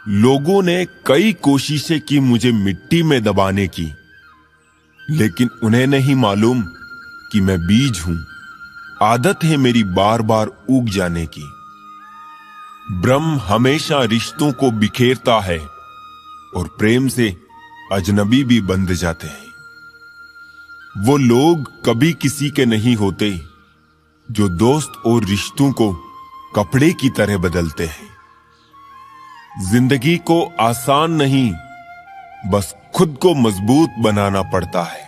लोगों ने कई कोशिशें की मुझे मिट्टी में दबाने की, लेकिन उन्हें नहीं मालूम कि मैं बीज हूं। आदत है मेरी बार बार उग जाने की। ब्रह्म हमेशा रिश्तों को बिखेरता है और प्रेम से अजनबी भी बंध जाते हैं। वो लोग कभी किसी के नहीं होते जो दोस्त और रिश्तों को कपड़े की तरह बदलते हैं। जिंदगी को आसान नहीं, बस खुद को मजबूत बनाना पड़ता है।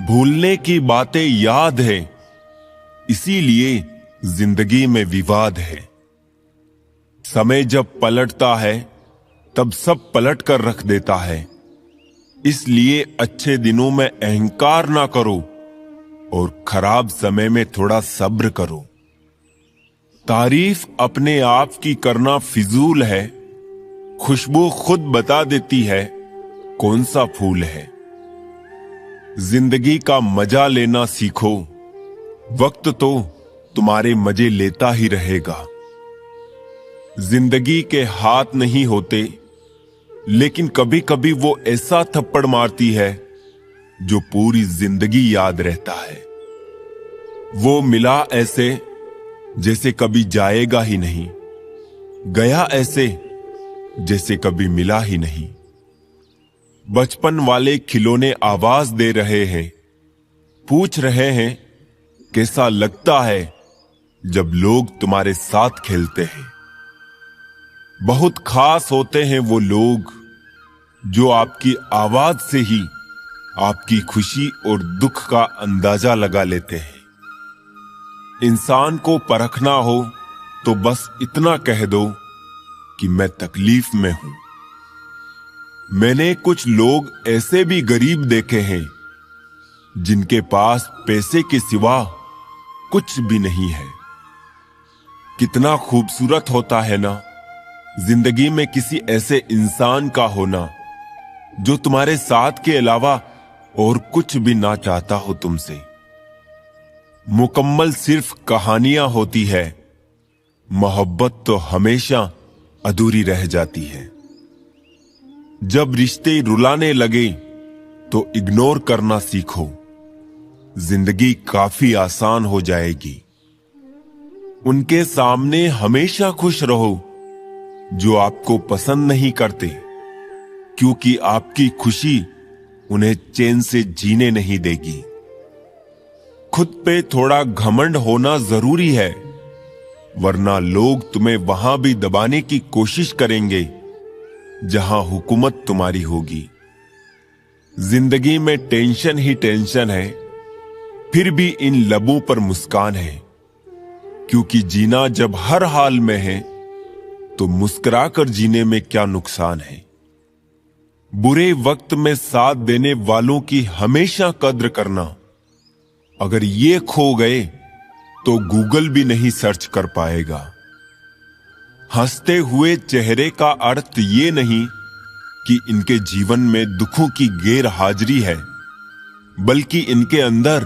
भूलने की बातें याद है, इसीलिए जिंदगी में विवाद है। समय जब पलटता है तब सब पलट कर रख देता है। इसलिए अच्छे दिनों में अहंकार ना करो और खराब समय में थोड़ा सब्र करो। तारीफ अपने आप की करना फिजूल है, खुशबू खुद बता देती है कौन सा फूल है। जिंदगी का मजा लेना सीखो, वक्त तो तुम्हारे मजे लेता ही रहेगा। जिंदगी के हाथ नहीं होते, लेकिन कभी कभी वो ऐसा थप्पड़ मारती है जो पूरी जिंदगी याद रहता है। वो मिला ऐसे जैसे कभी जाएगा ही नहीं, गया ऐसे जैसे कभी मिला ही नहीं। बचपन वाले खिलौने आवाज दे रहे हैं, पूछ रहे हैं कैसा लगता है जब लोग तुम्हारे साथ खेलते हैं। बहुत खास होते हैं वो लोग जो आपकी आवाज से ही आपकी खुशी और दुख का अंदाजा लगा लेते हैं। इंसान को परखना हो तो बस इतना कह दो कि मैं तकलीफ में हूं। मैंने कुछ लोग ऐसे भी गरीब देखे हैं जिनके पास पैसे के सिवा कुछ भी नहीं है। कितना खूबसूरत होता है ना जिंदगी में किसी ऐसे इंसान का होना जो तुम्हारे साथ के अलावा और कुछ भी ना चाहता हो तुमसे। मुकम्मल सिर्फ कहानियां होती है, मोहब्बत तो हमेशा अधूरी रह जाती है। जब रिश्ते रुलाने लगे तो इग्नोर करना सीखो, जिंदगी काफी आसान हो जाएगी। उनके सामने हमेशा खुश रहो जो आपको पसंद नहीं करते, क्योंकि आपकी खुशी उन्हें चैन से जीने नहीं देगी। खुद पे थोड़ा घमंड होना जरूरी है, वरना लोग तुम्हें वहां भी दबाने की कोशिश करेंगे जहां हुकूमत तुम्हारी होगी। जिंदगी में टेंशन ही टेंशन है, फिर भी इन लबों पर मुस्कान है, क्योंकि जीना जब हर हाल में है तो मुस्कुराकर जीने में क्या नुकसान है। बुरे वक्त में साथ देने वालों की हमेशा कद्र करना। अगर ये खो गए तो गूगल भी नहीं सर्च कर पाएगा। हंसते हुए चेहरे का अर्थ ये नहीं कि इनके जीवन में दुखों की गैर हाजिरी है, बल्कि इनके अंदर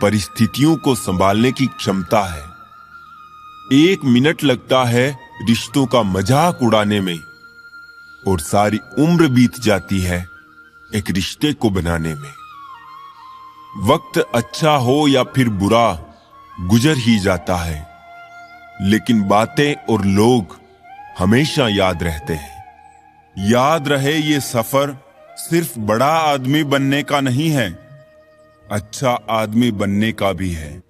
परिस्थितियों को संभालने की क्षमता है। 1 मिनट लगता है रिश्तों का मजाक उड़ाने में और सारी उम्र बीत जाती है एक रिश्ते को बनाने में। वक्त अच्छा हो या फिर बुरा गुजर ही जाता है, लेकिन बातें और लोग हमेशा याद रहते हैं। याद रहे ये सफर सिर्फ बड़ा आदमी बनने का नहीं है, अच्छा आदमी बनने का भी है।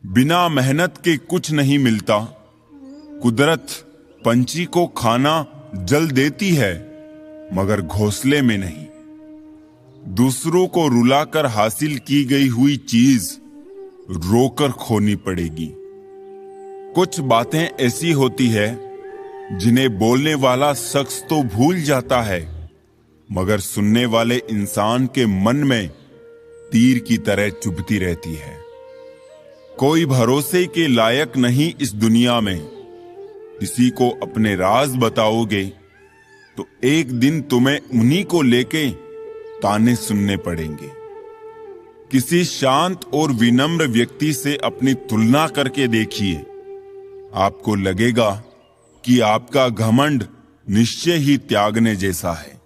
बिना मेहनत के कुछ नहीं मिलता। कुदरत पंछी को खाना जल देती है, मगर घोंसले में नहीं। दूसरों को रुलाकर हासिल की गई हुई चीज रोकर खोनी पड़ेगी। कुछ बातें ऐसी होती है जिन्हें बोलने वाला शख्स तो भूल जाता है, मगर सुनने वाले इंसान के मन में तीर की तरह चुभती रहती है। कोई भरोसे के लायक नहीं इस दुनिया में। किसी को अपने राज बताओगे तो एक दिन तुम्हें उन्हीं को लेके ताने सुनने पड़ेंगे। किसी शांत और विनम्र व्यक्ति से अपनी तुलना करके देखिए, आपको लगेगा कि आपका घमंड निश्चय ही त्यागने जैसा है।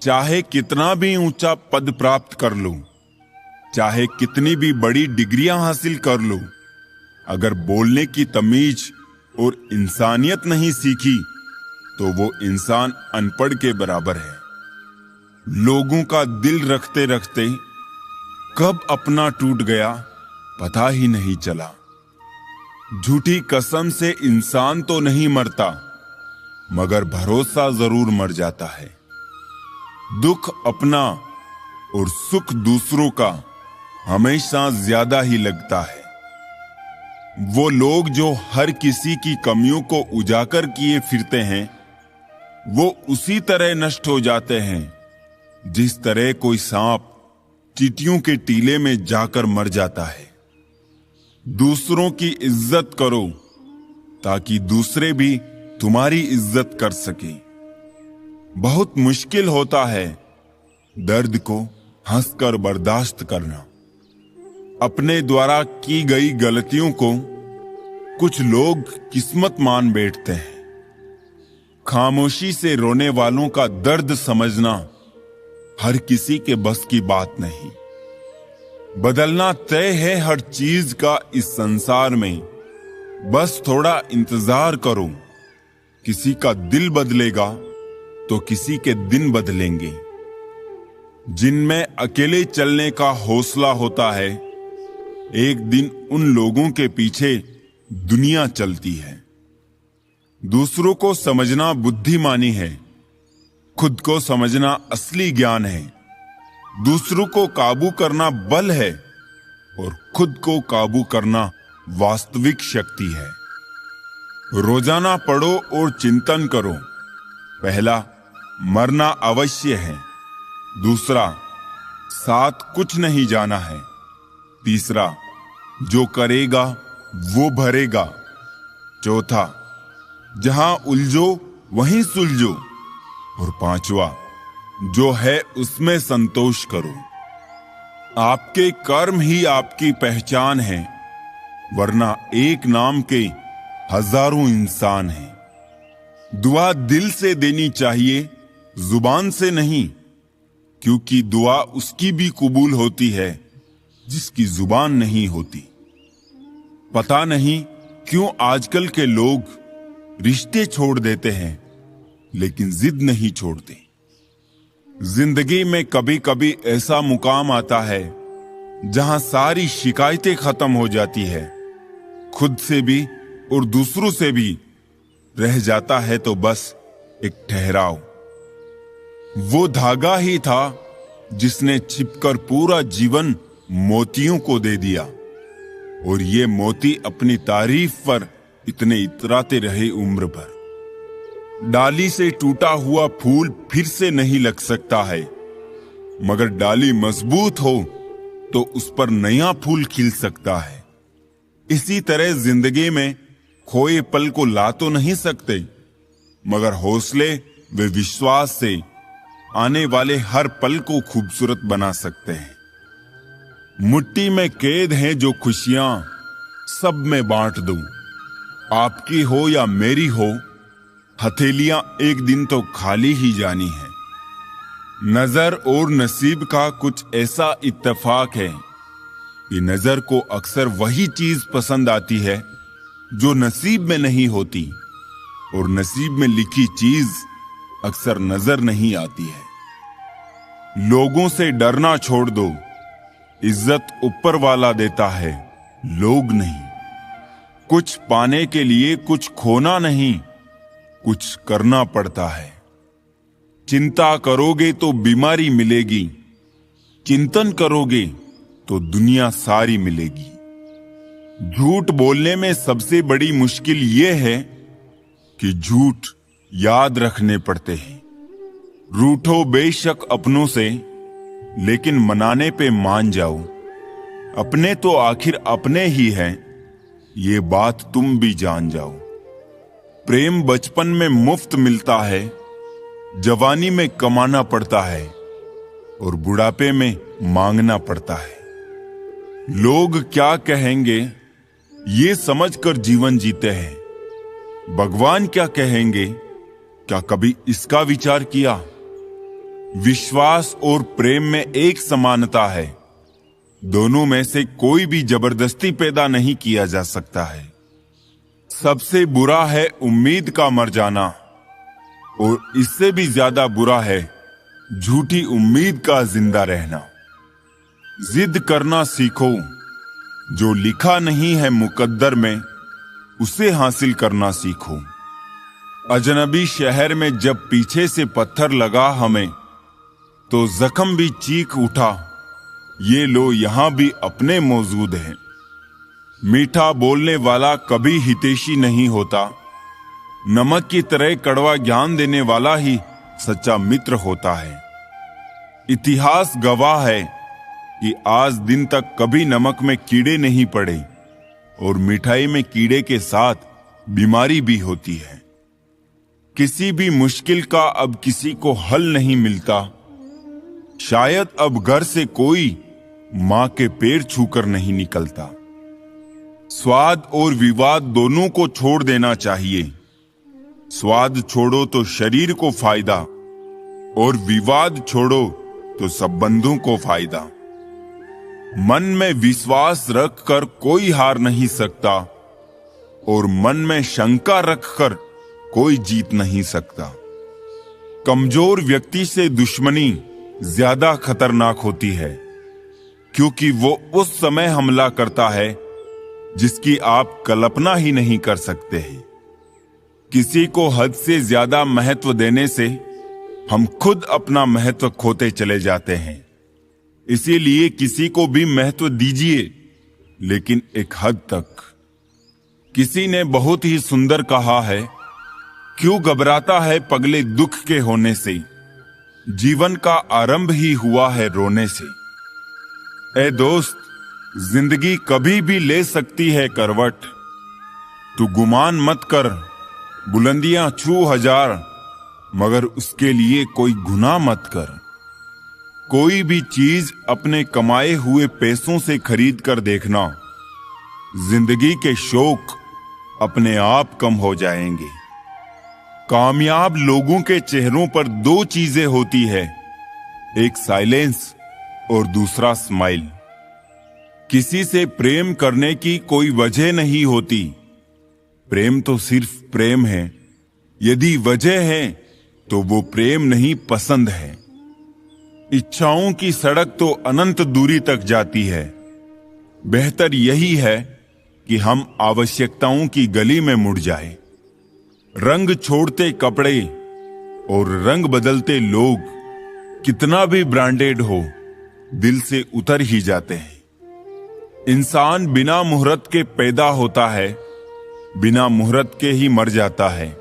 चाहे कितना भी ऊंचा पद प्राप्त कर लूं, चाहे कितनी भी बड़ी डिग्रियां हासिल कर लूं, अगर बोलने की तमीज और इंसानियत नहीं सीखी तो वो इंसान अनपढ़ के बराबर है। लोगों का दिल रखते रखते कब अपना टूट गया पता ही नहीं चला। झूठी कसम से इंसान तो नहीं मरता, मगर भरोसा जरूर मर जाता है। दुख अपना और सुख दूसरों का हमेशा ज्यादा ही लगता है। वो लोग जो हर किसी की कमियों को उजागर किए फिरते हैं, वो उसी तरह नष्ट हो जाते हैं जिस तरह कोई सांप चींटियों के टीले में जाकर मर जाता है। दूसरों की इज्जत करो ताकि दूसरे भी तुम्हारी इज्जत कर सके। बहुत मुश्किल होता है दर्द को हंसकर बर्दाश्त करना। अपने द्वारा की गई गलतियों को कुछ लोग किस्मत मान बैठते हैं। खामोशी से रोने वालों का दर्द समझना हर किसी के बस की बात नहीं। बदलना तय है हर चीज का इस संसार में, बस थोड़ा इंतजार करो। किसी का दिल बदलेगा तो किसी के दिन बदलेंगे। जिनमें अकेले चलने का हौसला होता है, एक दिन उन लोगों के पीछे दुनिया चलती है। दूसरों को समझना बुद्धिमानी है, खुद को समझना असली ज्ञान है। दूसरों को काबू करना बल है और खुद को काबू करना वास्तविक शक्ति है। रोजाना पढ़ो और चिंतन करो। पहला, मरना अवश्य है। दूसरा, साथ कुछ नहीं जाना है। तीसरा, जो करेगा वो भरेगा। चौथा, जहां उलझो वहीं सुलझो। और पांचवा, जो है उसमें संतोष करो। आपके कर्म ही आपकी पहचान है, वरना एक नाम के हजारों इंसान हैं। दुआ दिल से देनी चाहिए, जुबान से नहीं, क्योंकि दुआ उसकी भी कबूल होती है जिसकी जुबान नहीं होती। पता नहीं क्यों आजकल के लोग रिश्ते छोड़ देते हैं, लेकिन जिद नहीं छोड़ते। जिंदगी में कभी कभी ऐसा मुकाम आता है जहां सारी शिकायतें खत्म हो जाती है। खुद से भी और दूसरों से भी रह जाता है तो बस एक ठहराव। वो धागा ही था जिसने छिपकर पूरा जीवन मोतियों को दे दिया, और ये मोती अपनी तारीफ पर इतने इतराते रहे उम्र भर। डाली से टूटा हुआ फूल फिर से नहीं लग सकता है, मगर डाली मजबूत हो तो उस पर नया फूल खिल सकता है। इसी तरह जिंदगी में खोए पल को ला तो नहीं सकते, मगर हौसले व विश्वास से आने वाले हर पल को खूबसूरत बना सकते हैं। मुट्ठी में कैद हैं जो खुशियां, सब में बांट दूं। आपकी हो या मेरी हो, हथेलियां एक दिन तो खाली ही जानी है। नजर और नसीब का कुछ ऐसा इत्तेफाक है कि नजर को अक्सर वही चीज पसंद आती है जो नसीब में नहीं होती, और नसीब में लिखी चीज अक्सर नजर नहीं आती है। लोगों से डरना छोड़ दो। इज्जत ऊपर वाला देता है, लोग नहीं। कुछ पाने के लिए कुछ खोना नहीं, कुछ करना पड़ता है। चिंता करोगे तो बीमारी मिलेगी, चिंतन करोगे तो दुनिया सारी मिलेगी। झूठ बोलने में सबसे बड़ी मुश्किल यह है कि झूठ याद रखने पड़ते हैं। रूठो बेशक अपनों से, लेकिन मनाने पे मान जाओ। अपने तो आखिर अपने ही हैं, ये बात तुम भी जान जाओ। प्रेम बचपन में मुफ्त मिलता है, जवानी में कमाना पड़ता है, और बुढ़ापे में मांगना पड़ता है। लोग क्या कहेंगे ये समझकर जीवन जीते हैं, भगवान क्या कहेंगे, क्या कभी इसका विचार किया? विश्वास और प्रेम में एक समानता है। दोनों में से कोई भी जबरदस्ती पैदा नहीं किया जा सकता है। सबसे बुरा है उम्मीद का मर जाना, और इससे भी ज्यादा बुरा है झूठी उम्मीद का जिंदा रहना। जिद करना सीखो। जो लिखा नहीं है मुकद्दर में, उसे हासिल करना सीखो। अजनबी शहर में जब पीछे से पत्थर लगा हमें, तो जख्म भी चीख उठा, ये लो यहां भी अपने मौजूद हैं। मीठा बोलने वाला कभी हितैषी नहीं होता। नमक की तरह कड़वा ज्ञान देने वाला ही सच्चा मित्र होता है। इतिहास गवाह है कि आज दिन तक कभी नमक में कीड़े नहीं पड़े, और मिठाई में कीड़े के साथ बीमारी भी होती है। किसी भी मुश्किल का अब किसी को हल नहीं मिलता। शायद अब घर से कोई मां के पैर छूकर नहीं निकलता। स्वाद और विवाद दोनों को छोड़ देना चाहिए। स्वाद छोड़ो तो शरीर को फायदा, और विवाद छोड़ो तो संबंधों को फायदा। मन में विश्वास रखकर कोई हार नहीं सकता, और मन में शंका रखकर कोई जीत नहीं सकता। कमजोर व्यक्ति से दुश्मनी ज्यादा खतरनाक होती है, क्योंकि वो उस समय हमला करता है जिसकी आप कल्पना ही नहीं कर सकते हैं। किसी को हद से ज्यादा महत्व देने से हम खुद अपना महत्व खोते चले जाते हैं। इसीलिए किसी को भी महत्व दीजिए, लेकिन एक हद तक। किसी ने बहुत ही सुंदर कहा है, क्यों घबराता है पगले दुख के होने से, जीवन का आरंभ ही हुआ है रोने से। ए दोस्त, जिंदगी कभी भी ले सकती है करवट। तू गुमान मत कर, बुलंदियां छू हजार, मगर उसके लिए कोई गुनाह मत कर। कोई भी चीज अपने कमाए हुए पैसों से खरीद कर देखना, जिंदगी के शौक अपने आप कम हो जाएंगे। कामयाब लोगों के चेहरों पर दो चीजें होती है, एक साइलेंस और दूसरा स्माइल। किसी से प्रेम करने की कोई वजह नहीं होती। प्रेम तो सिर्फ प्रेम है। यदि वजह है तो वो प्रेम नहीं, पसंद है। इच्छाओं की सड़क तो अनंत दूरी तक जाती है। बेहतर यही है कि हम आवश्यकताओं की गली में मुड़ जाएं। रंग छोड़ते कपड़े और रंग बदलते लोग कितना भी ब्रांडेड हो, दिल से उतर ही जाते हैं। इंसान बिना मुहूर्त के पैदा होता है, बिना मुहूर्त के ही मर जाता है,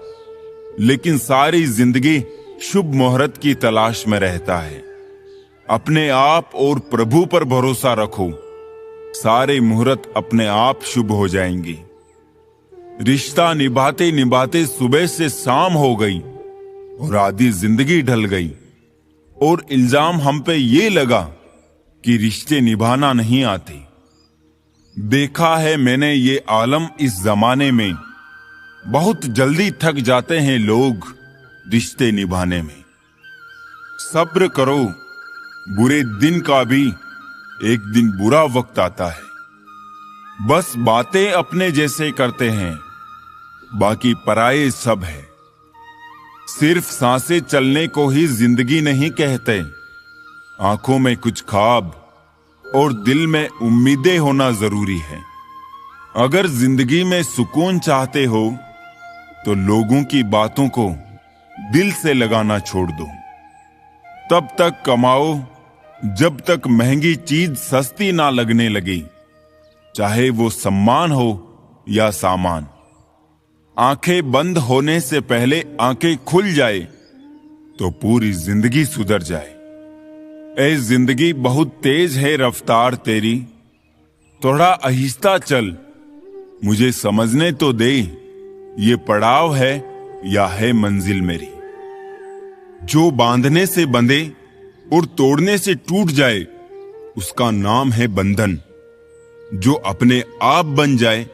लेकिन सारी जिंदगी शुभ मुहूर्त की तलाश में रहता है। अपने आप और प्रभु पर भरोसा रखो, सारे मुहूर्त अपने आप शुभ हो जाएंगे। रिश्ता निभाते निभाते सुबह से शाम हो गई और आधी जिंदगी ढल गई, और इल्जाम हम पे ये लगा कि रिश्ते निभाना नहीं आते। देखा है मैंने ये आलम इस जमाने में, बहुत जल्दी थक जाते हैं लोग रिश्ते निभाने में। सब्र करो, बुरे दिन का भी एक दिन बुरा वक्त आता है। बस बातें अपने जैसे करते हैं, बाकी पराये सब है। सिर्फ सांसें चलने को ही जिंदगी नहीं कहते। आंखों में कुछ ख्वाब और दिल में उम्मीदें होना जरूरी है। अगर जिंदगी में सुकून चाहते हो तो लोगों की बातों को दिल से लगाना छोड़ दो। तब तक कमाओ जब तक महंगी चीज सस्ती ना लगने लगे, चाहे वो सम्मान हो या सामान। आंखें बंद होने से पहले आंखें खुल जाए तो पूरी जिंदगी सुधर जाए। ए जिंदगी बहुत तेज है रफ्तार तेरी, थोड़ा आहिस्ता चल, मुझे समझने तो दे ये पड़ाव है या है मंजिल मेरी। जो बांधने से बंधे और तोड़ने से टूट जाए उसका नाम है बंधन। जो अपने आप बन जाए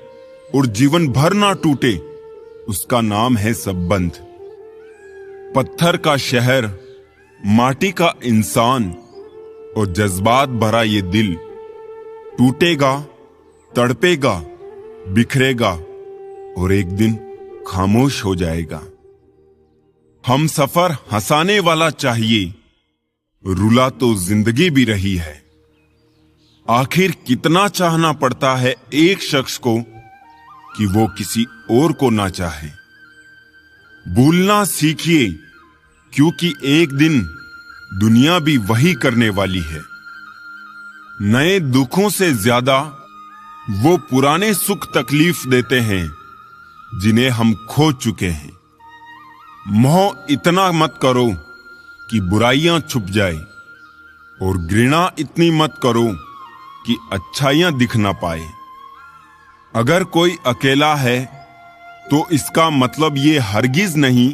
और जीवन भर ना टूटे उसका नाम है संबंध। पत्थर का शहर, माटी का इंसान और जज्बात भरा ये दिल टूटेगा, तड़पेगा, बिखरेगा और एक दिन खामोश हो जाएगा। हम सफर हंसाने वाला चाहिए, रुला तो जिंदगी भी रही है। आखिर कितना चाहना पड़ता है एक शख्स को कि वो किसी और को ना चाहे। भूलना सीखिए, क्योंकि एक दिन दुनिया भी वही करने वाली है। नए दुखों से ज्यादा वो पुराने सुख तकलीफ देते हैं जिन्हें हम खो चुके हैं। मोह इतना मत करो कि बुराइयां छुप जाए, और घृणा इतनी मत करो कि अच्छाइयां दिख ना पाए। अगर कोई अकेला है तो इसका मतलब ये हरगिज नहीं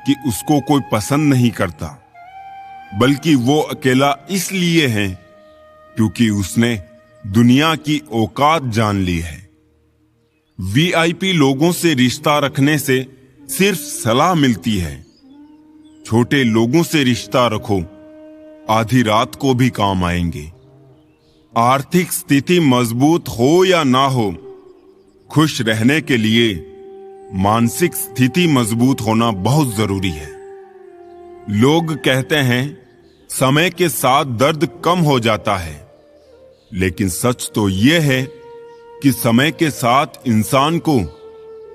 कि उसको कोई पसंद नहीं करता, बल्कि वो अकेला इसलिए है क्योंकि उसने दुनिया की औकात जान ली है। वीआईपी लोगों से रिश्ता रखने से सिर्फ सलाह मिलती है। छोटे लोगों से रिश्ता रखो, आधी रात को भी काम आएंगे। आर्थिक स्थिति मजबूत हो या ना हो, खुश रहने के लिए मानसिक स्थिति मजबूत होना बहुत जरूरी है। लोग कहते हैं समय के साथ दर्द कम हो जाता है, लेकिन सच तो यह है कि समय के साथ इंसान को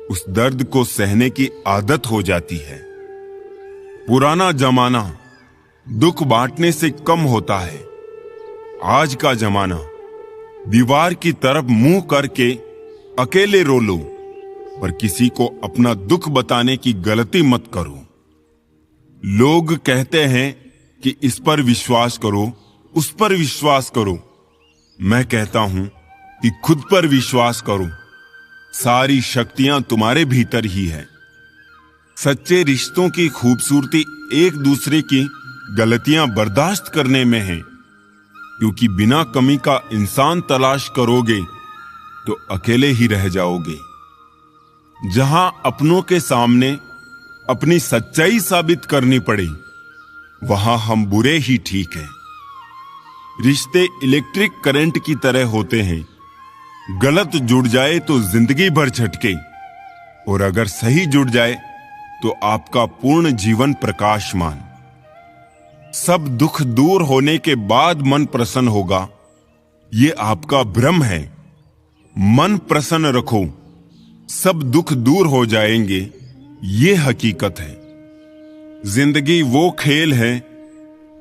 उस दर्द को सहने की आदत हो जाती है। पुराना जमाना दुख बांटने से कम होता है। आज का जमाना दीवार की तरफ मुंह करके अकेले रो लो, पर किसी को अपना दुख बताने की गलती मत करो। लोग कहते हैं कि इस पर विश्वास करो, उस पर विश्वास करो। मैं कहता हूं कि खुद पर विश्वास करो। सारी शक्तियां तुम्हारे भीतर ही है। सच्चे रिश्तों की खूबसूरती एक दूसरे की गलतियां बर्दाश्त करने में है, क्योंकि बिना कमी का इंसान तलाश करोगे तो अकेले ही रह जाओगे। जहां अपनों के सामने अपनी सच्चाई साबित करनी पड़े, वहां हम बुरे ही ठीक हैं। रिश्ते इलेक्ट्रिक करंट की तरह होते हैं। गलत जुड़ जाए तो जिंदगी भर झटके, और अगर सही जुड़ जाए तो आपका पूर्ण जीवन प्रकाशमान। सब दुख दूर होने के बाद मन प्रसन्न होगा, ये आपका भ्रम है। मन प्रसन्न रखो, सब दुख दूर हो जाएंगे, ये हकीकत है। जिंदगी वो खेल है,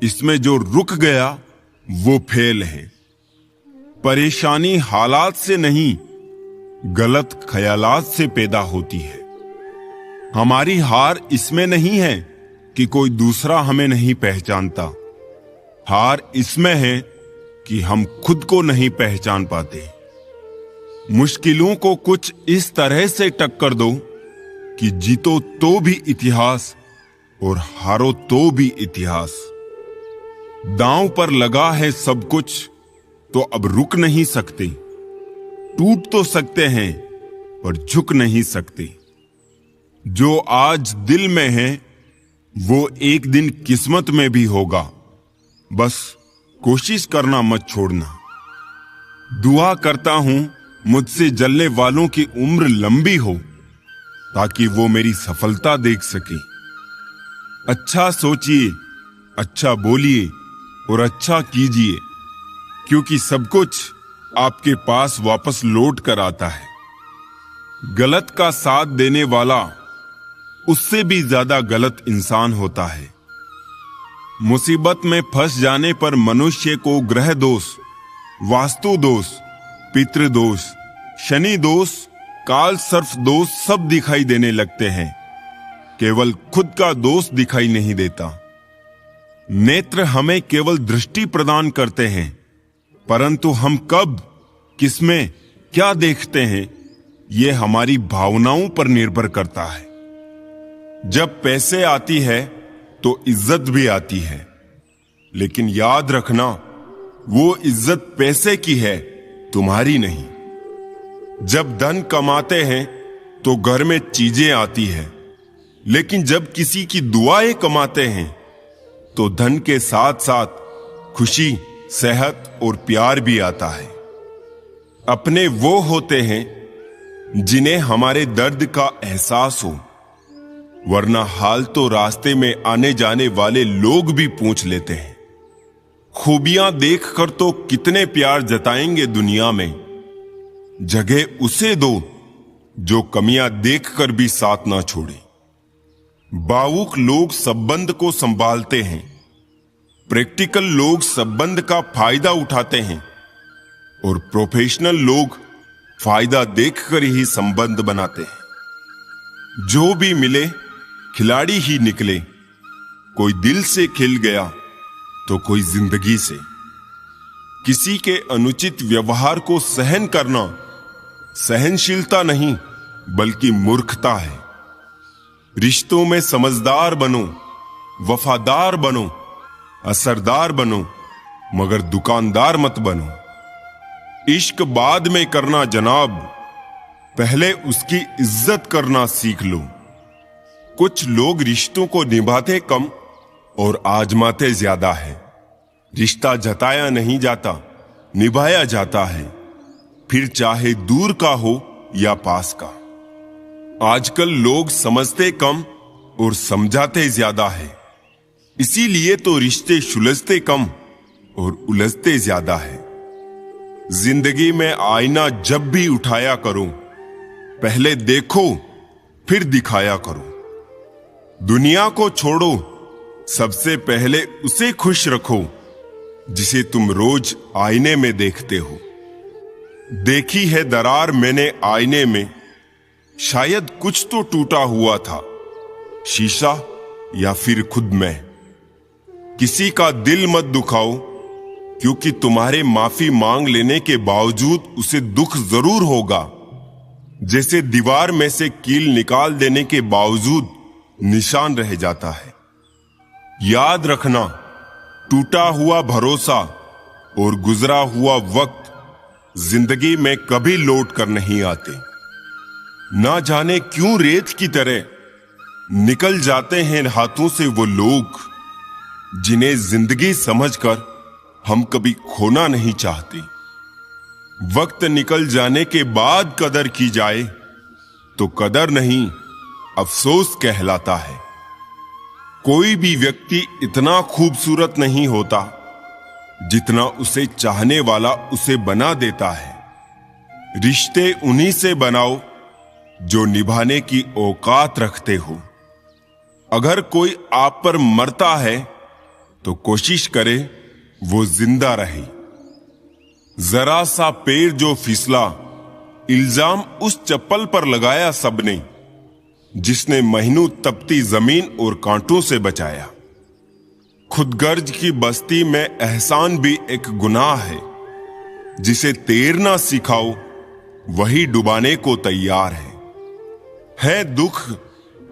इसमें जो रुक गया वो फेल है। परेशानी हालात से नहीं, गलत ख्यालात से पैदा होती है। हमारी हार इसमें नहीं है कि कोई दूसरा हमें नहीं पहचानता। हार इसमें है कि हम खुद को नहीं पहचान पाते। मुश्किलों को कुछ इस तरह से टक्कर दो कि जीतो तो भी इतिहास और हारो तो भी इतिहास। दांव पर लगा है सब कुछ, तो अब रुक नहीं सकते। टूट तो सकते हैं पर झुक नहीं सकते। जो आज दिल में है वो एक दिन किस्मत में भी होगा। बस कोशिश करना मत छोड़ना। दुआ करता हूं मुझसे जलने वालों की उम्र लंबी हो, ताकि वो मेरी सफलता देख सके। अच्छा सोचिए, अच्छा बोलिए और अच्छा कीजिए, क्योंकि सब कुछ आपके पास वापस लौट कर आता है। गलत का साथ देने वाला उससे भी ज्यादा गलत इंसान होता है। मुसीबत में फंस जाने पर मनुष्य को ग्रह दोष, वास्तु दोष, पितृदोष, शनि दोष, काल सर्प दोष सब दिखाई देने लगते हैं। केवल खुद का दोष दिखाई नहीं देता। नेत्र हमें केवल दृष्टि प्रदान करते हैं, परंतु हम कब, किसमें, क्या देखते हैं, यह हमारी भावनाओं पर निर्भर करता है। जब पैसे आती है तो इज्जत भी आती है, लेकिन याद रखना वो इज्जत पैसे की है, तुम्हारी नहीं। जब धन कमाते हैं तो घर में चीजें आती है, लेकिन जब किसी की दुआएं कमाते हैं तो धन के साथ साथ खुशी, सेहत और प्यार भी आता है। अपने वो होते हैं जिन्हें हमारे दर्द का एहसास हो, वरना हाल तो रास्ते में आने जाने वाले लोग भी पूछ लेते हैं। खूबियां देखकर तो कितने प्यार जताएंगे दुनिया में, जगह उसे दो जो कमियां देखकर भी साथ ना छोड़े। भावुक लोग संबंध को संभालते हैं, प्रैक्टिकल लोग संबंध का फायदा उठाते हैं और प्रोफेशनल लोग फायदा देखकर ही संबंध बनाते हैं। जो भी मिले खिलाड़ी ही निकले, कोई दिल से खिल गया तो कोई जिंदगी से। किसी के अनुचित व्यवहार को सहन करना सहनशीलता नहीं बल्कि मूर्खता है। रिश्तों में समझदार बनो, वफादार बनो, असरदार बनो, मगर दुकानदार मत बनो। इश्क बाद में करना जनाब, पहले उसकी इज्जत करना सीख लो। कुछ लोग रिश्तों को निभाते कम और आजमाते ज्यादा है। रिश्ता जताया नहीं जाता, निभाया जाता है, फिर चाहे दूर का हो या पास का। आजकल लोग समझते कम और समझाते ज्यादा है, इसीलिए तो रिश्ते सुलझते कम और उलझते ज्यादा है। जिंदगी में आईना जब भी उठाया करो, पहले देखो फिर दिखाया करो। दुनिया को छोड़ो, सबसे पहले उसे खुश रखो जिसे तुम रोज आईने में देखते हो। देखी है दरार मैंने आईने में, शायद कुछ तो टूटा हुआ था, शीशा या फिर खुद में। किसी का दिल मत दुखाओ, क्योंकि तुम्हारे माफी मांग लेने के बावजूद उसे दुख जरूर होगा, जैसे दीवार में से कील निकाल देने के बावजूद निशान रह जाता है। याद रखना, टूटा हुआ भरोसा और गुजरा हुआ वक्त जिंदगी में कभी लौट कर नहीं आते। ना जाने क्यों रेत की तरह निकल जाते हैं हाथों से वो लोग जिन्हें जिंदगी समझकर हम कभी खोना नहीं चाहते। वक्त निकल जाने के बाद कदर की जाए तो कदर नहीं, अफसोस कहलाता है। कोई भी व्यक्ति इतना खूबसूरत नहीं होता जितना उसे चाहने वाला उसे बना देता है। रिश्ते उन्हीं से बनाओ जो निभाने की औकात रखते हो। अगर कोई आप पर मरता है तो कोशिश करे वो जिंदा रहे। जरा सा पैर जो फिसला, इल्जाम उस चप्पल पर लगाया सबने जिसने महीनों तपती जमीन और कांटों से बचाया। खुदगर्ज की बस्ती में एहसान भी एक गुनाह है। जिसे तैरना सिखाओ वही डुबाने को तैयार है दुख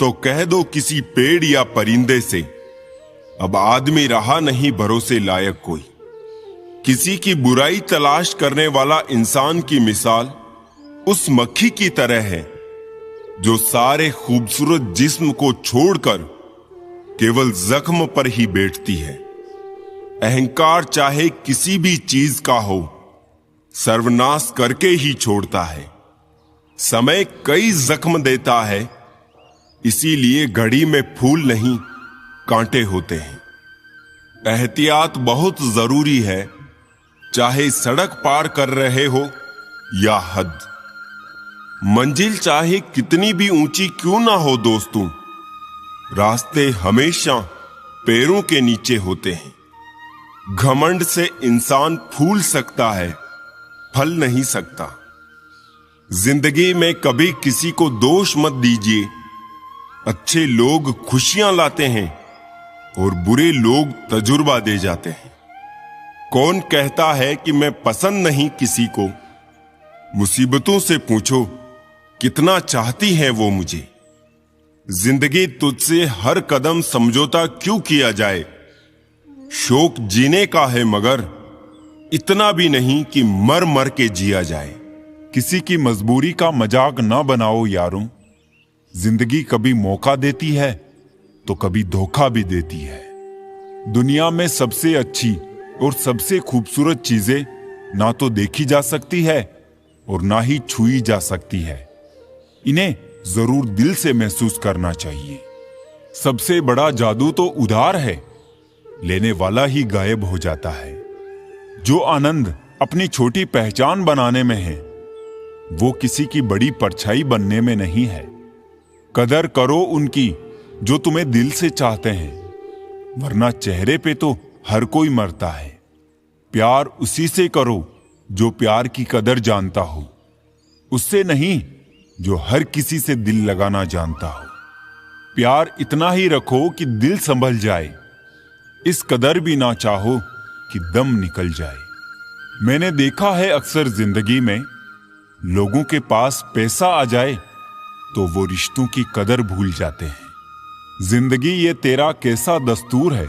तो कह दो किसी पेड़ या परिंदे से, अब आदमी रहा नहीं भरोसे लायक कोई। किसी की बुराई तलाश करने वाला इंसान की मिसाल उस मक्खी की तरह है जो सारे खूबसूरत जिस्म को छोड़कर केवल जख्म पर ही बैठती है। अहंकार चाहे किसी भी चीज का हो, सर्वनाश करके ही छोड़ता है। समय कई जख्म देता है, इसीलिए घड़ी में फूल नहीं कांटे होते हैं। एहतियात बहुत जरूरी है, चाहे सड़क पार कर रहे हो या हद। मंजिल चाहे कितनी भी ऊंची क्यों ना हो दोस्तों, रास्ते हमेशा पैरों के नीचे होते हैं। घमंड से इंसान फूल सकता है, फल नहीं सकता। जिंदगी में कभी किसी को दोष मत दीजिए। अच्छे लोग खुशियां लाते हैं और बुरे लोग तजुर्बा दे जाते हैं। कौन कहता है कि मैं पसंद नहीं किसी को? मुसीबतों से पूछो कितना चाहती है वो मुझे। जिंदगी तुझसे हर कदम समझौता क्यों किया जाए? शौक जीने का है मगर इतना भी नहीं कि मर मर के जिया जाए। किसी की मजबूरी का मजाक ना बनाओ यारों, जिंदगी कभी मौका देती है तो कभी धोखा भी देती है। दुनिया में सबसे अच्छी और सबसे खूबसूरत चीजें ना तो देखी जा सकती है और ना ही छुई जा सकती है। इन्हें जरूर दिल से महसूस करना चाहिए। सबसे बड़ा जादू तो उधार है, लेने वाला ही गायब हो जाता है। जो आनंद अपनी छोटी पहचान बनाने में है, वो किसी की बड़ी परछाई बनने में नहीं है। कदर करो उनकी जो तुम्हें दिल से चाहते हैं, वरना चेहरे पे तो हर कोई मरता है। प्यार उसी से करो जो प्यार की कदर जानता हो, उससे नहीं जो हर किसी से दिल लगाना जानता हो। प्यार इतना ही रखो कि दिल संभल जाए, इस कदर भी ना चाहो कि दम निकल जाए। मैंने देखा है अक्सर जिंदगी में, लोगों के पास पैसा आ जाए तो वो रिश्तों की कदर भूल जाते हैं। जिंदगी ये तेरा कैसा दस्तूर है,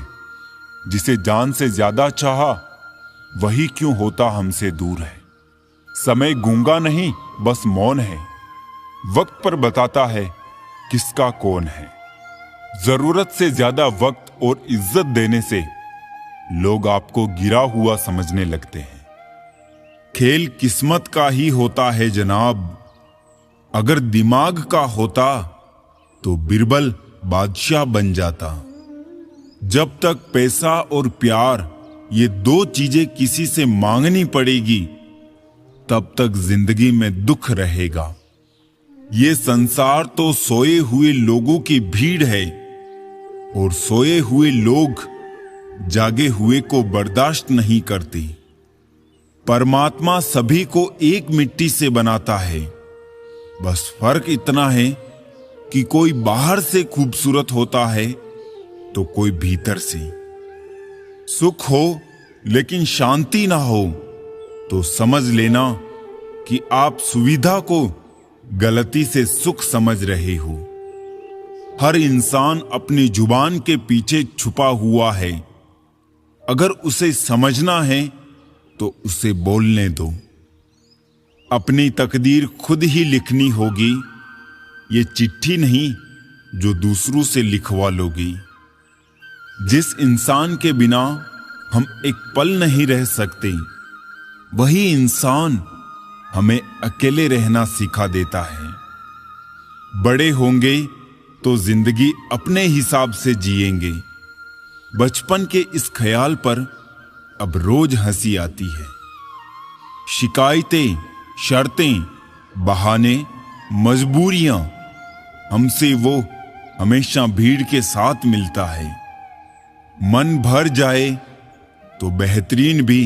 जिसे जान से ज्यादा चाहा वही क्यों होता हमसे दूर है। समय गूंगा नहीं बस मौन है, वक्त पर बताता है किसका कौन है। जरूरत से ज्यादा वक्त और इज्जत देने से लोग आपको गिरा हुआ समझने लगते हैं। खेल किस्मत का ही होता है जनाब, अगर दिमाग का होता तो बिरबल बादशाह बन जाता। जब तक पैसा और प्यार ये दो चीजें किसी से मांगनी पड़ेगी, तब तक जिंदगी में दुख रहेगा। ये संसार तो सोए हुए लोगों की भीड़ है, और सोए हुए लोग जागे हुए को बर्दाश्त नहीं करते। परमात्मा सभी को एक मिट्टी से बनाता है, बस फर्क इतना है कि कोई बाहर से खूबसूरत होता है तो कोई भीतर से। सुख हो लेकिन शांति ना हो तो समझ लेना कि आप सुविधा को गलती से सुख समझ रहे हो। हर इंसान अपनी जुबान के पीछे छुपा हुआ है, अगर उसे समझना है तो उसे बोलने दो। अपनी तकदीर खुद ही लिखनी होगी, ये चिट्ठी नहीं जो दूसरों से लिखवा लोगी। जिस इंसान के बिना हम एक पल नहीं रह सकते, वही इंसान हमें अकेले रहना सिखा देता है। बड़े होंगे तो जिंदगी अपने हिसाब से जिएंगे। बचपन के इस ख्याल पर अब रोज हंसी आती है। शिकायतें, शर्तें, बहाने, मजबूरियां, हमसे वो हमेशा भीड़ के साथ मिलता है। मन भर जाए तो बेहतरीन भी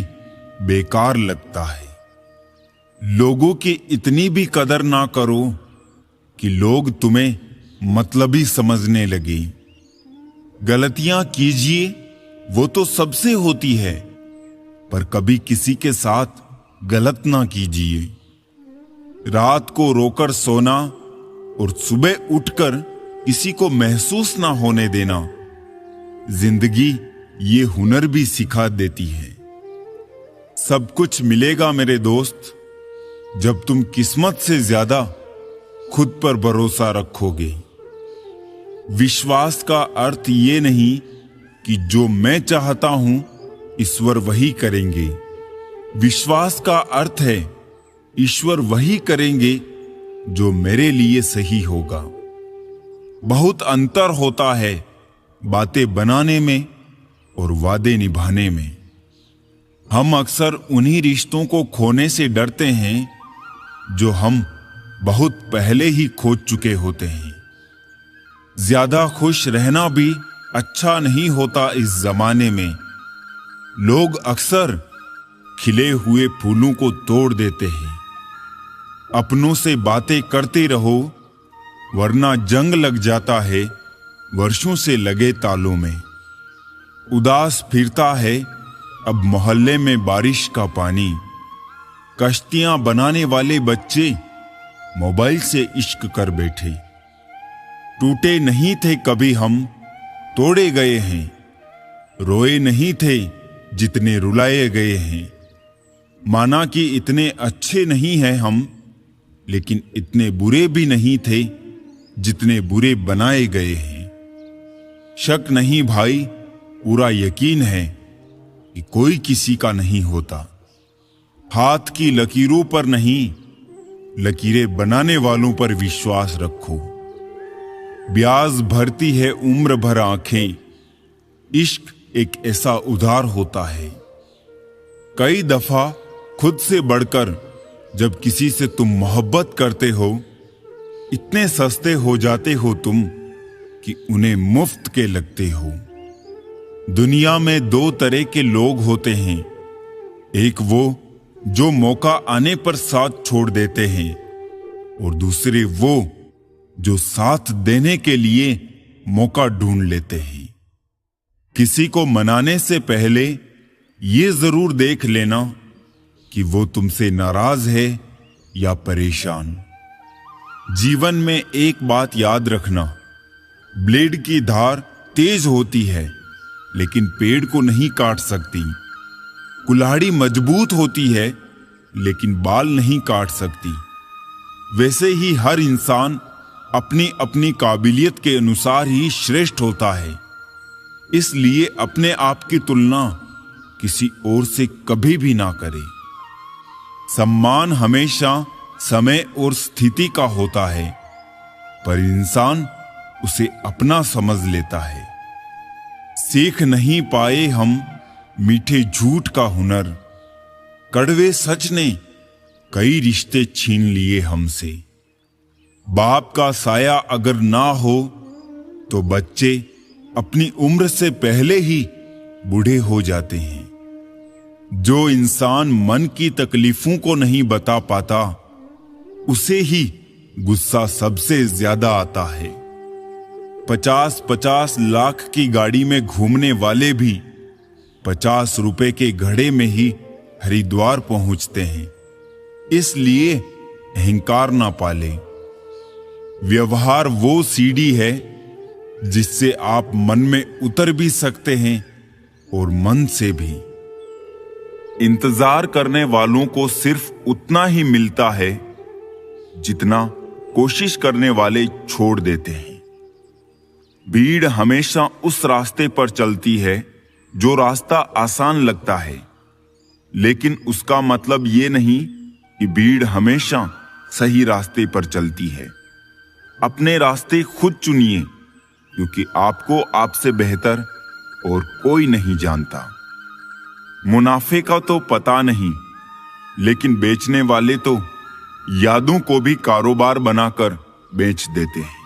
बेकार लगता है। लोगों की इतनी भी कदर ना करो कि लोग तुम्हें मतलबी समझने लगे। गलतियां कीजिए, वो तो सबसे होती है, पर कभी किसी के साथ गलत ना कीजिए। रात को रोकर सोना और सुबह उठकर किसी को महसूस ना होने देना, जिंदगी ये हुनर भी सिखा देती है। सब कुछ मिलेगा मेरे दोस्त, जब तुम किस्मत से ज्यादा खुद पर भरोसा रखोगे। विश्वास का अर्थ ये नहीं कि जो मैं चाहता हूं ईश्वर वही करेंगे। विश्वास का अर्थ है ईश्वर वही करेंगे जो मेरे लिए सही होगा। बहुत अंतर होता है बातें बनाने में और वादे निभाने में। हम अक्सर उन्हीं रिश्तों को खोने से डरते हैं जो हम बहुत पहले ही खो चुके होते हैं। ज्यादा खुश रहना भी अच्छा नहीं होता इस जमाने में। लोग अक्सर खिले हुए फूलों को तोड़ देते हैं। अपनों से बातें करते रहो, वरना जंग लग जाता है वर्षों से लगे तालों में। उदास फिरता है अब मोहल्ले में बारिश का पानी। कश्तियां बनाने वाले बच्चे मोबाइल से इश्क कर बैठे। टूटे नहीं थे कभी हम, तोड़े गए हैं। रोए नहीं थे जितने रुलाए गए हैं। माना कि इतने अच्छे नहीं हैं हम, लेकिन इतने बुरे भी नहीं थे जितने बुरे बनाए गए हैं। शक नहीं भाई, पूरा यकीन है कि कोई किसी का नहीं होता। हाथ की लकीरों पर नहीं, लकीरें बनाने वालों पर विश्वास रखो। ब्याज भरती है उम्र भर आंखें, इश्क एक ऐसा उधार होता है। कई दफा खुद से बढ़कर जब किसी से तुम मोहब्बत करते हो, इतने सस्ते हो जाते हो तुम कि उन्हें मुफ्त के लगते हो। दुनिया में दो तरह के लोग होते हैं, एक वो जो मौका आने पर साथ छोड़ देते हैं, और दूसरे वो जो साथ देने के लिए मौका ढूंढ लेते हैं। किसी को मनाने से पहले ये जरूर देख लेना कि वो तुमसे नाराज है या परेशान। जीवन में एक बात याद रखना, ब्लेड की धार तेज होती है लेकिन पेड़ को नहीं काट सकती। कुल्हाड़ी मजबूत होती है लेकिन बाल नहीं काट सकती। वैसे ही हर इंसान अपनी अपनी काबिलियत के अनुसार ही श्रेष्ठ होता है। इसलिए अपने आप की तुलना किसी और से कभी भी ना करें। सम्मान हमेशा समय और स्थिति का होता है, पर इंसान उसे अपना समझ लेता है। सीख नहीं पाए हम मीठे झूठ का हुनर, कड़वे सच ने कई रिश्ते छीन लिए हमसे। बाप का साया अगर ना हो तो बच्चे अपनी उम्र से पहले ही बूढ़े हो जाते हैं। जो इंसान मन की तकलीफों को नहीं बता पाता, उसे ही गुस्सा सबसे ज्यादा आता है। 50-50 लाख की गाड़ी में घूमने वाले भी 50 रुपए के घड़े में ही हरिद्वार पहुंचते हैं। इसलिए अहंकार ना पाले। व्यवहार वो सीढ़ी है जिससे आप मन में उतर भी सकते हैं और मन से भी। इंतजार करने वालों को सिर्फ उतना ही मिलता है जितना कोशिश करने वाले छोड़ देते हैं। भीड़ हमेशा उस रास्ते पर चलती है जो रास्ता आसान लगता है, लेकिन उसका मतलब ये नहीं कि भीड़ हमेशा सही रास्ते पर चलती है। अपने रास्ते खुद चुनिए, क्योंकि आपको आपसे बेहतर और कोई नहीं जानता। मुनाफे का तो पता नहीं, लेकिन बेचने वाले तो यादों को भी कारोबार बनाकर बेच देते हैं।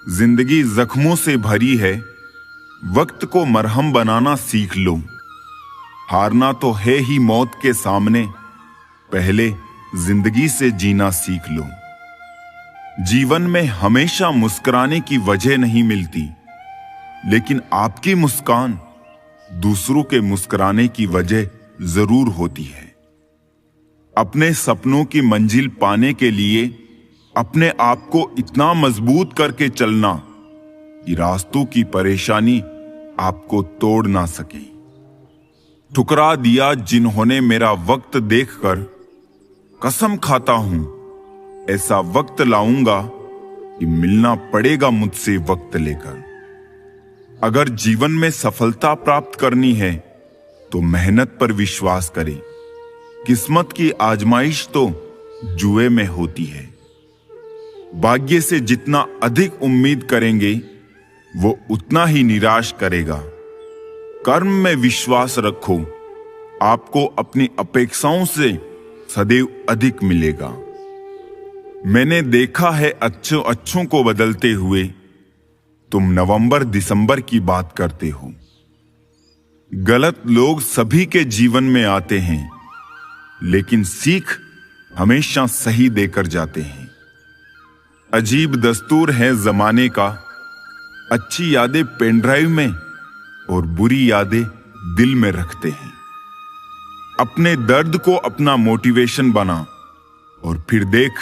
जिंदगी जख्मों से भरी है, वक्त को मरहम बनाना सीख लो। हारना तो है ही मौत के सामने, पहले जिंदगी से जीना सीख लो। जीवन में हमेशा मुस्कुराने की वजह नहीं मिलती, लेकिन आपकी मुस्कान दूसरों के मुस्कुराने की वजह जरूर होती है। अपने सपनों की मंजिल पाने के लिए अपने आप को इतना मजबूत करके चलना कि रास्तों की परेशानी आपको तोड़ ना सके। ठुकरा दिया जिन्होंने मेरा वक्त देखकर, कसम खाता हूं ऐसा वक्त लाऊंगा कि मिलना पड़ेगा मुझसे वक्त लेकर। अगर जीवन में सफलता प्राप्त करनी है तो मेहनत पर विश्वास करें। किस्मत की आजमाइश तो जुए में होती है। भाग्य से जितना अधिक उम्मीद करेंगे, वो उतना ही निराश करेगा। कर्म में विश्वास रखो, आपको अपनी अपेक्षाओं से सदैव अधिक मिलेगा। मैंने देखा है अच्छों को बदलते हुए, तुम नवंबर दिसंबर की बात करते हो। गलत लोग सभी के जीवन में आते हैं, लेकिन सीख हमेशा सही देकर जाते हैं। अजीब दस्तूर है जमाने का, अच्छी यादें पेनड्राइव में और बुरी यादें दिल में रखते हैं। अपने दर्द को अपना मोटिवेशन बना और फिर देख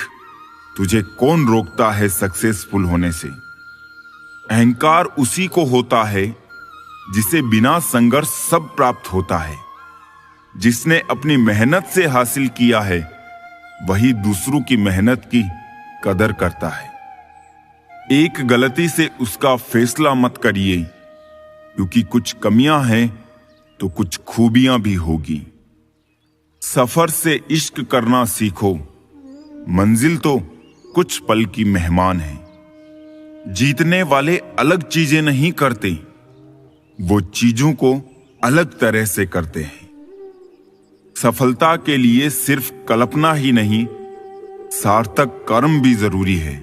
तुझे कौन रोकता है सक्सेसफुल होने से। अहंकार उसी को होता है जिसे बिना संघर्ष सब प्राप्त होता है। जिसने अपनी मेहनत से हासिल किया है, वही दूसरों की मेहनत की कदर करता है। एक गलती से उसका फैसला मत करिए, क्योंकि कुछ कमियां हैं तो कुछ खूबियां भी होगी। सफर से इश्क करना सीखो, मंजिल तो कुछ पल की मेहमान है। जीतने वाले अलग चीजें नहीं करते, वो चीजों को अलग तरह से करते हैं। सफलता के लिए सिर्फ कल्पना ही नहीं, सार्थक कर्म भी जरूरी है।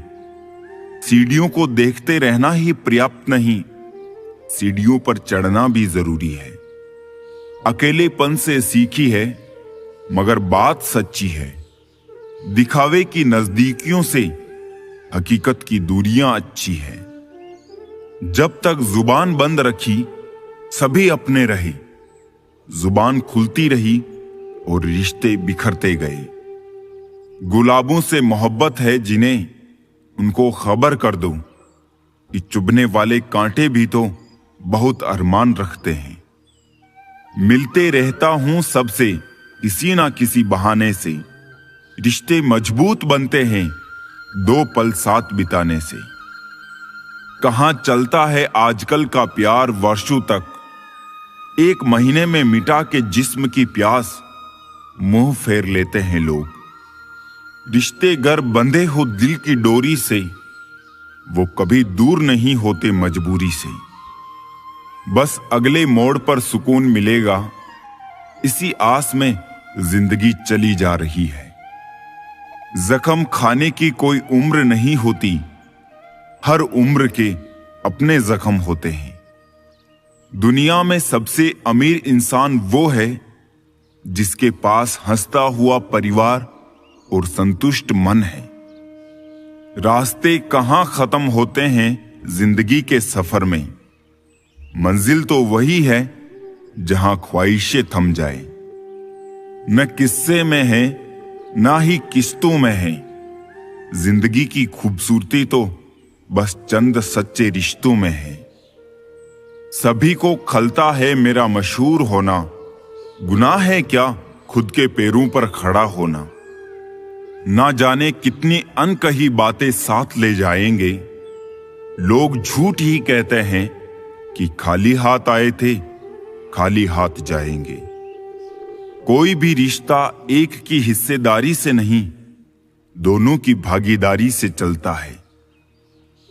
सीढ़ियों को देखते रहना ही पर्याप्त नहीं, सीढ़ियों पर चढ़ना भी जरूरी है। अकेलेपन से सीखी है, मगर बात सच्ची है। दिखावे की नजदीकियों से हकीकत की दूरियां अच्छी है। जब तक जुबान बंद रखी सभी अपने रहे, जुबान खुलती रही और रिश्ते बिखरते गए। गुलाबों से मोहब्बत है जिन्हें, उनको खबर कर दो कि चुभने वाले कांटे भी तो बहुत अरमान रखते हैं। मिलते रहता हूं सबसे किसी ना किसी बहाने से, रिश्ते मजबूत बनते हैं दो पल साथ बिताने से। कहां चलता है आजकल का प्यार वर्षों तक, एक महीने में मिटा के जिस्म की प्यास मुंह फेर लेते हैं लोग। रिश्ते गर बंधे हो दिल की डोरी से, वो कभी दूर नहीं होते मजबूरी से। बस अगले मोड़ पर सुकून मिलेगा, इसी आस में जिंदगी चली जा रही है। जख्म खाने की कोई उम्र नहीं होती, हर उम्र के अपने जख्म होते हैं। दुनिया में सबसे अमीर इंसान वो है जिसके पास हंसता हुआ परिवार और संतुष्ट मन है। रास्ते कहां खत्म होते हैं जिंदगी के सफर में, मंजिल तो वही है जहां ख्वाहिशें थम जाए। न किस्से में है ना ही किस्तों में है, जिंदगी की खूबसूरती तो बस चंद सच्चे रिश्तों में है। सभी को खलता है मेरा मशहूर होना, गुनाह है क्या खुद के पैरों पर खड़ा होना। ना जाने कितनी अनकही बातें साथ ले जाएंगे, लोग झूठ ही कहते हैं कि खाली हाथ आए थे खाली हाथ जाएंगे। कोई भी रिश्ता एक की हिस्सेदारी से नहीं, दोनों की भागीदारी से चलता है।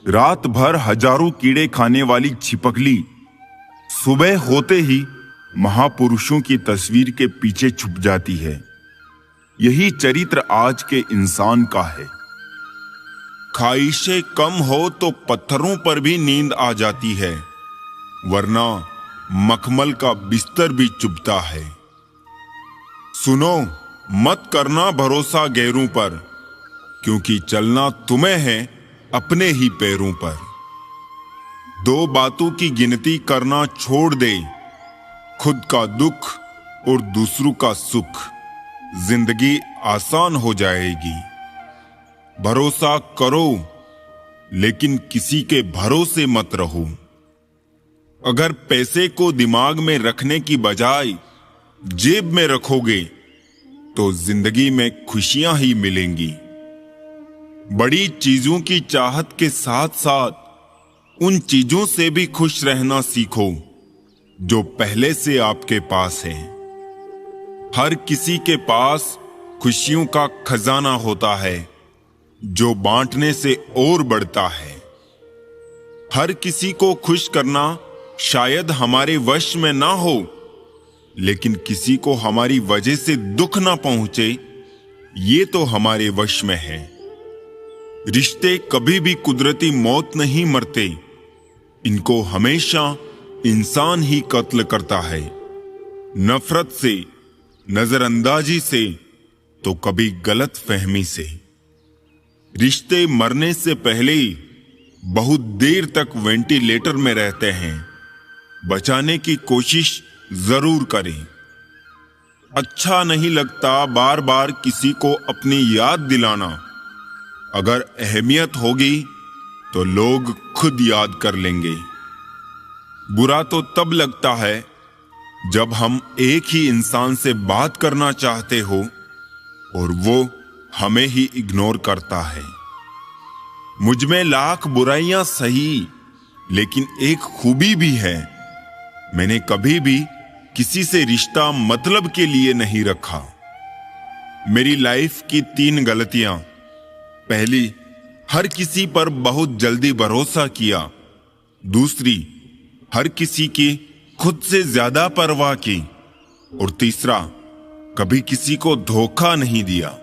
रात भर हजारों कीड़े खाने वाली छिपकली सुबह होते ही महापुरुषों की तस्वीर के पीछे छुप जाती है। यही चरित्र आज के इंसान का है। ख्वाहिशें कम हो तो पत्थरों पर भी नींद आ जाती है, वरना मखमल का बिस्तर भी चुभता है। सुनो, मत करना भरोसा गैरों पर, क्योंकि चलना तुम्हें है अपने ही पैरों पर। दो बातों की गिनती करना छोड़ दे, खुद का दुख और दूसरों का सुख, जिंदगी आसान हो जाएगी। भरोसा करो लेकिन किसी के भरोसे मत रहो। अगर पैसे को दिमाग में रखने की बजाय जेब में रखोगे तो जिंदगी में खुशियां ही मिलेंगी। बड़ी चीजों की चाहत के साथ साथ उन चीजों से भी खुश रहना सीखो जो पहले से आपके पास है। हर किसी के पास खुशियों का खजाना होता है जो बांटने से और बढ़ता है। हर किसी को खुश करना शायद हमारे वश में ना हो, लेकिन किसी को हमारी वजह से दुख ना पहुंचे, ये तो हमारे वश में है। रिश्ते कभी भी कुदरती मौत नहीं मरते, इनको हमेशा इंसान ही कत्ल करता है। नफरत से, नजरअंदाजी से, तो कभी गलत फहमी से। रिश्ते मरने से पहले ही बहुत देर तक वेंटिलेटर में रहते हैं। बचाने की कोशिश जरूर करें। अच्छा नहीं लगता बार बार किसी को अपनी याद दिलाना। अगर अहमियत होगी तो लोग खुद याद कर लेंगे। बुरा तो तब लगता है जब हम एक ही इंसान से बात करना चाहते हो और वो हमें ही इग्नोर करता है। मुझ में लाख बुराइयां सही, लेकिन एक खूबी भी है। मैंने कभी भी किसी से रिश्ता मतलब के लिए नहीं रखा। मेरी लाइफ की 3 गलतियां। पहली, हर किसी पर बहुत जल्दी भरोसा किया। दूसरी, हर किसी की खुद से ज्यादा परवाह की। और तीसरा, कभी किसी को धोखा नहीं दिया।